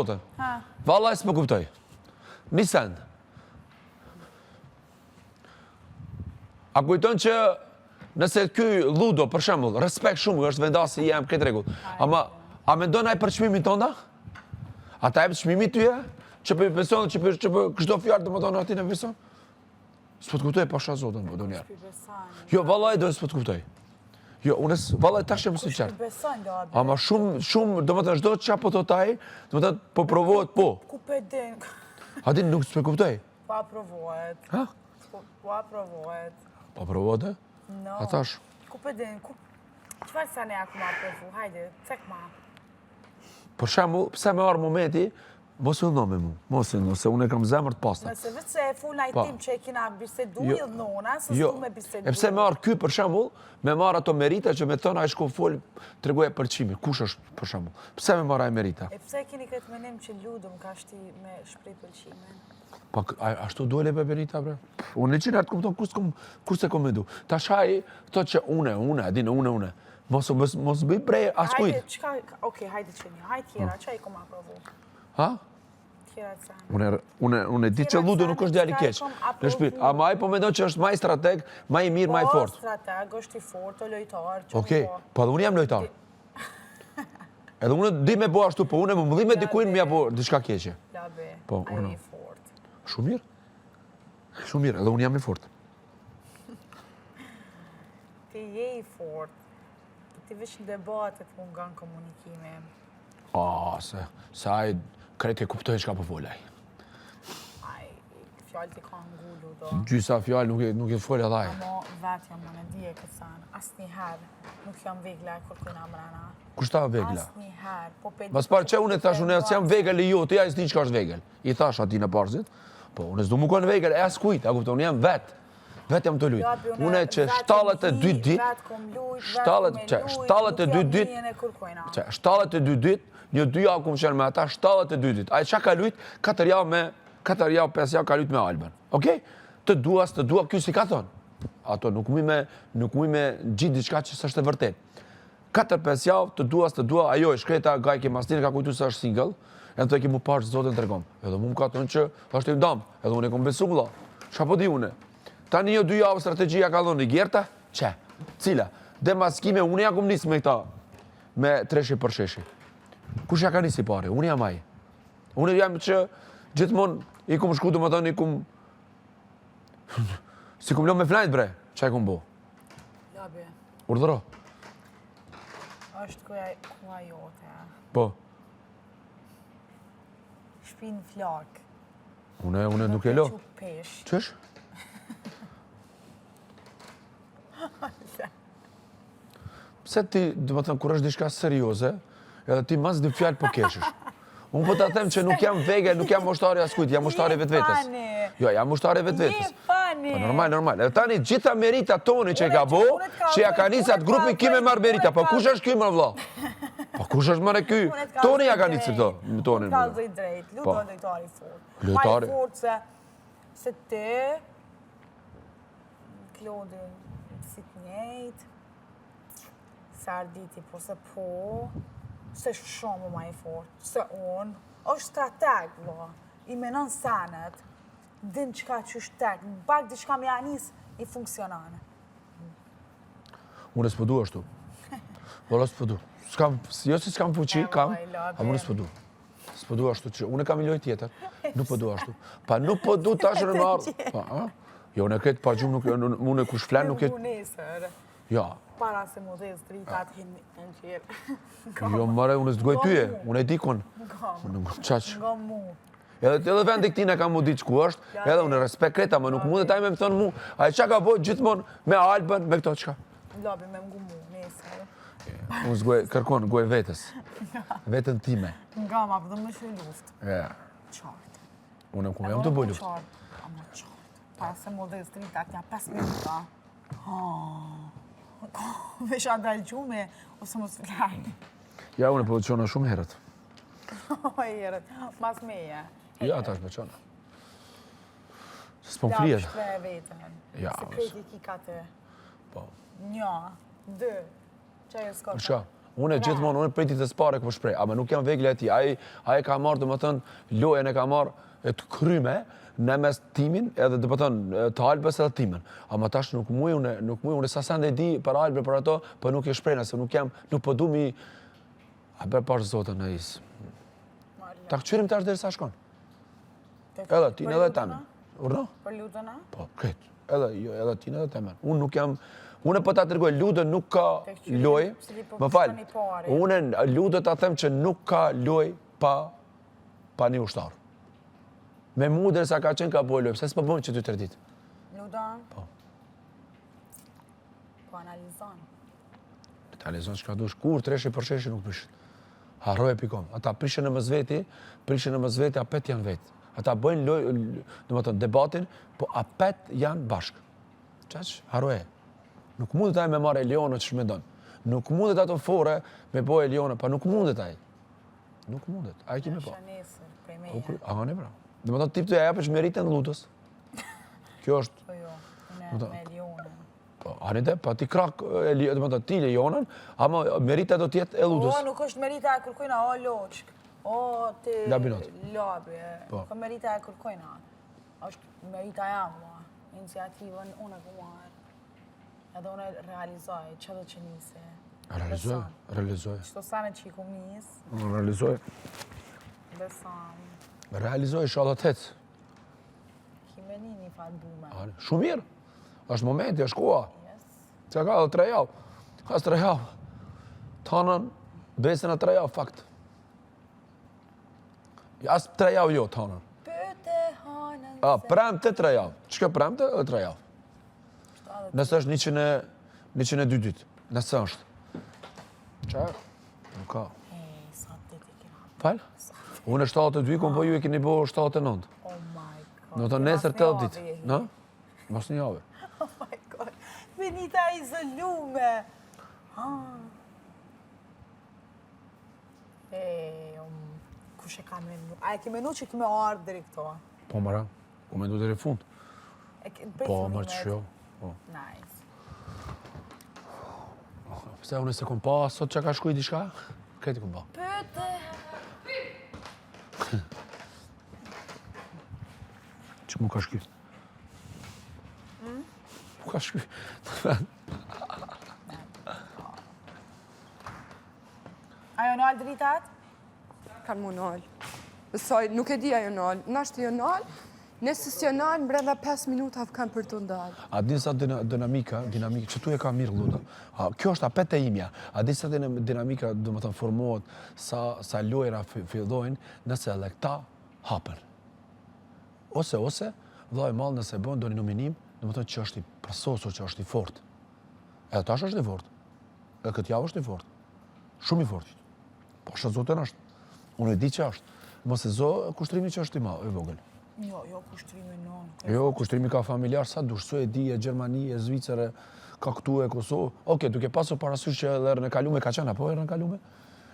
zotën. Vallaj s'më kuptoj. Një send. A kujton që nëse ky Ludo, për shembull, respekt shumë, është vendasi jam këtë rregull. Ama a mendon ai për çmimin tonda? Ata jep çmimin tyje? Që për person, që për çdo fjalë domethënë aty në person? S'po të kuptoj pasha zotën, po donjë. Jo, vallaj do s'po të kuptoj. Jo, unë vallaj tash jam sinqert. Ama shumë domethënë çdo çapo thotaj, domethënë po provohet po. Ku pe den? A din nuk s'po kuptoj. Po provohet. Ha? Po provohet. Po provohet? No. A tash? Ku pe den? Çfarë sa ne akoma provu? Hajde, cek ma. Për shembull, pse më arë momenti, mos u me mu, se unë e kam zemër të pastë. Nëse vetë se e fulna i tim që e kina bisedu i dhënona, se s'du me bisedu. E pse më arë ky, për shembull, me marë ato merita që me thënë a i shko folë tregoje përçimi. Kush është, për shembull? Pse me marë a merita? E pse keni këtë menim që Ludum ka shti me shprej pëlqimin? Pa, ashtu duhet e për merita, bre? Unë e qina të kupton kur se komendu. Ta shaj, thot që une. Mos bëj prej askujt. Hajde, qka, okej, hajde që një, hajde tjera, që i koma provu? Ha? Tjera të sanë. Unë e di që Ludo nuk është djali keq. Në shpirt, ama ai po mendon që është më i strateg, më i mirë, më i fort. Po, strateg, është i fort, o lojtar. Okej, po edhe unë jam lojtar. Edhe unë di me bo ashtu, po unë më mbëllim me dikujnë më ja bo diçka keqe. Labe, Po, ai i fort. Shumë mirë. Shumë mirë, edhe unë jam i fort. Ti je i fort. Ti veç në debatet mund nga në komunikime. Se ai krejt e kuptojnë çka po folaj. Ai, fjallë ti ka ngullu do. Gjysa fjallë nuk e folë edhe ai. Amo vetë jam në dije këtë sanë. Asnjëherë nuk jam vegla e kërkojnë amrana. Kush ta vegla? Asnjëherë. Po pe. Mas parë që unë thash unë jam vegël i jo, ti ai s'di çka është vegël. I thash atij në parzit. Po unë s'du më kon vegël e as kujt, a kupton, unë jam vet. Vetë jam të lujt. Unë që 72 ditë, 72 ditë, 72 ditë, një 2 javë kum qenë me ata, 72 ditë. Ai çka ka lujt, 4 javë, 5 javë ka lujt me Alban. Okej? Të dua, ky si ka thonë. Ato nuk muj me gjitë diçka që s'është e vërtet. 4-5 javë, të dua, ajo e shkreta Gajke Mastin ka kujtu se është single, edhe të e ki mu parë që zotën të regom. Edhe mu më ka thonë që është i dam, edhe unë e kom besu vëlla. Qa po di une? Tani jo 2 javë strategjia ka dhonë i Gjerta, që? Cila? Dhe maskime, unë ja kom nisë me këta, me treshi për sheshi. Kush ja ka nisë i pare? Unë jam aj. Unë jam që gjithmon i kom shku, më thënë, i kom... Si kom lo me flajt, bre, që i kom bo? Labe. Urdhëro. Është koha jote. Po. Shpinë flak. Une nuk e lo. Qësh? Pse ti, dhe më thënë, kur është dishka serioze, edhe ti mas dy fjallë po keshish. Unë po të them që nuk jam vegë, nuk jam mushtari askujt, jam mushtari vetvetes. Jo, jam mushtari vetvetes. Po normal. Edhe tani gjitha merita toni që i ka bo, që ja ka nisat grupi kime marrë merita. Po kush është ky më vëlla? Po kush është mëre ky? Toni ja ka nisë këto, tonin. Ka zoj drejt, Ludo është lojtari fort. Lojtari? Ma i fort se ti, Klodin, si të njejt, se arditi po se po, se shumë ma i fort, se unë, është strateg, i menon senet, din qka që është tek, bak di qka me janis, i funksionane. Unë s'pëdu ashtu. Vëlla s'pëdu. Jo si s'kam fuqi, kam, a unë s'pëdu. S'pëdu ashtu që unë kam i loj tjetër, nuk pëdu ashtu. Pa nuk pëdu tash në marë. Jo, në këtë pa gjumë nuk, unë e kush flen nuk e... Ja. Para se mu dhe zbritat në qërë. Jo, mare, unë s'dgoj tyje, unë e dikon. Nga mu. Edhe vendi këtina ka mu ditë ku është, edhe unë respekt kreta, më nuk mundet taj me më thonë mu, a e qa ka bojt gjithmonë me Albën, me këto qka? Labi me mgu mu, nesër. Unë s'goj, kërkon, goj vetës. Vetën time. Nga ma, përdëm në shu luft. Qartë. Unë ku jam të boj luft. Ama qartë. Para se mu dhe zbritat, ja 5 minuta. Vesha dalë gjume, ose mos flajnë. Ja, unë e po të qona shumë herët. Herët, mas meje. Ja, ta është me qona. S'pon frijet. Ja, shpre vetën. Ja, se kreti ki ka të. Po. 1, 2, që e s'ka. Qa? Unë gjithmonë, unë prej ditës pare këpo shprej, ama nuk jam vegla e ti. Ai ka marrë, dhe më thënë, lojen e ka marrë të kryme në mes timin edhe dhe më thënë të Albës edhe timin. Ama tash nuk muj unë sa sende di për Albë për ato, për nuk e shprejna, se nuk po du mi... A bërë pashë zotën në isë. Ta këqyrim tash dhe sa shkon. Edhe tin edhe temen. Urno? Për lutëna? Po, këtë. Edhe tin edhe temen. Unë nuk jam... Unë po ta tregoj, Ludë nuk ka loj. Më falë, unë Ludë ta them që nuk ka loj pa një ushtar. Me mu derisa ka qenë ka po loj, pse s'po bën që ty tërë ditë? Luda? Po. Po analizon. Analizon që ka dush, kur treshi për sheshi nuk prishin. Harroj e pikom. Ata prishin në mëzveti, apet janë vetë. Ata bëjnë loj, dhe më thënë, debatin, po apet janë bashkë. Qaq, harroj e. Nuk mundet ai me marrë Elionët që shmendon. Nuk mundet ato fore me bojë Elionët, pa nuk mundet ai. Nuk mundet. Ai ki me po. A ne pra. Dhe më thonë tip të japësh meritën Ludës. Kjo është... Po jo, me Elionën. Po, anite, pa ti krak, dhe më thonë ti Elionën, ama merita do tjetë e Ludës. O, nuk është merita e kërkojna, o loqk. O, ti... Labinot. Labi, Po. Ka merita e kërkojna. është merita jam, iniciativën unë e këmarë. Edhe unë realizoj, që dhe që njëse. Realizoj. Qëto sane që i kom njësë. Realizoj. Besam. Realizoj, shala të hecë. Kime një falë bume. Shumë mirë. Është momenti, është koha. Yes. Që ka dhe 3 javë. Ka 3 javë. Tanën, besin e 3 javë, fakt. As 3 javë jo, tanën. Pëte hanën Prem të 3 javë. Që ka prem të 3 javë? Nësë është 102 dytë. Nësë është. Qa? Nuk ka. Sa të ditë i kina. Falë? Unë e 72, këmë po ju e kini bo 79. Oh my god. Në të nesër 8 ditë. Në? Mos një javë. Oh my god. Benita izolume. Kush e ka menu? A e ke menu që kime ardë diri këto? Po, mëra. Ku me du diri fund. Po, mërë që shjo. Nice. Pse unë se kom pa, sot që ka shkuj di shka? Kreti kom pa. Pëte. Që mu ka shkuj? Mu ka shkuj? Ajo nëllë dritat? Kanë mu nëllë. Soj, nuk e di ajo nëllë. Nashtë jo nëllë, nësë së nëllë, mbrenda 5 minuta kanë për të ndalë. A din sa dinamika, që tu e ka mirë Luda. Kjo është apet e imja. A din sa dinamika, do më thënë, formohet, sa lojra fillojnë, nëse edhe këta hapen. Ose, vllai i madh nëse bën do një nominim, do më thënë që është i përsosur, që është i fort. Edhe tash është i fort. Edhe këtë javë është i fort. Shumë i fort. Po shëzotën është. Unë e di që është. Mos e zo kushtrimi që është i vogël. Jo, kushtrimi non. Jo, kushtrimi ka familjar, sa dush, Suedi, Gjermani, Zvicere, ka këtu e Kosovë. Oke, duke pasur parasysh që edhe në kalume ka qenë, apo erë në kalume?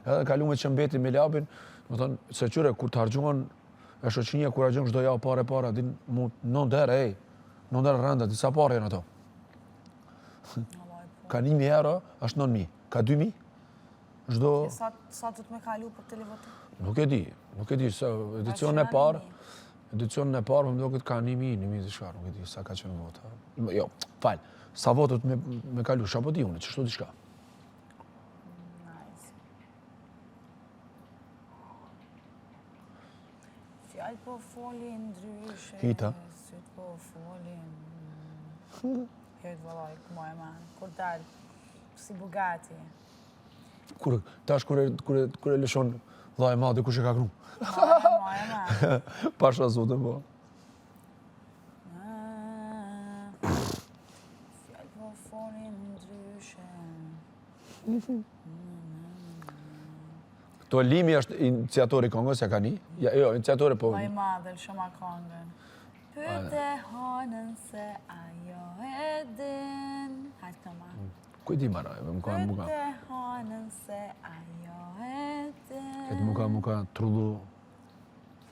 Edhe në kalume që mbeti me lapin, më thonë, se qyre, kur të hargjohen, e shoqënia, kur hargjohen çdo javë pare, din mu 9 herë, 9 herë rënda, disa pare janë ato. Ka 1.000 euro, është 9.000. Ka 2.000? Çdo... Sa të me kalu për të levotë? Nuk e di, se edicionin e parë, më do këtë ka 1.000 të shka, nuk e di, sa ka qenë vota. Jo, falë, sa votët me kalu, shapo di unë, qështu di shka. Nice. Fjallë po folin ndryshe. Hita. Sytë po folin. Jojtë vëllaj, këmoj e man. Kur dalë, si Bugatti. Tash kur e lëshon vllai i madh, kush e ka kru? Këmoj e man. Pasha zote, po. Fjallë po folin ndryshe. Këto Limi është iniciatori kongës, ja ka një? Jo, iniciatori po... Ma i madhe, lëshoma kongën. Pyte honën se ajo e din. Hajtë të ma. Kujti mara, më ka... Pyte honën se ajo e din. Këtë më ka trullu...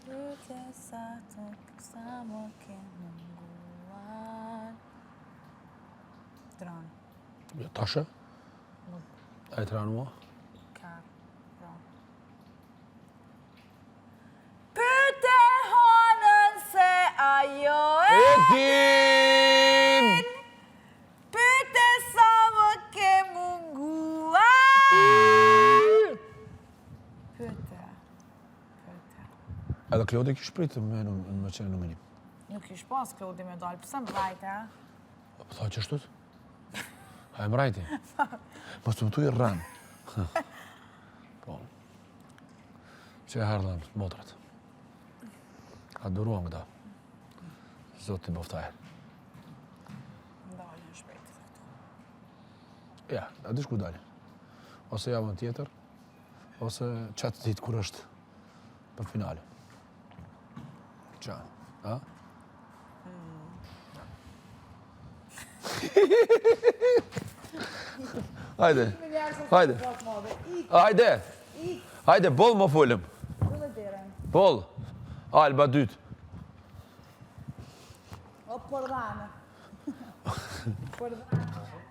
Pyte sa të kësa më ke munguar. Dranë. Jo, tashe? E tranë mua? Altin! Pyte sa më ke mungua. Pyte. Edhe Klodi kish pritë me qenë në menim. Nuk ish pas Klodi me dalë, pëse më vrajte, a? Tha që shtut? A e mrajti? Mos të më tu i rranë. Po. Që e hardhan, motrat. Aduruan këta. Zotë t'i boftajë. Ndalën shpejt. Ja, a dish ku dalin. Ose javën tjetër, ose qatë ditë kur është për finale. Qa, a? Hajde, hajde. Hajde, bol më fullëm. Bol. Alba dytë. O, përdhane. Përdhane.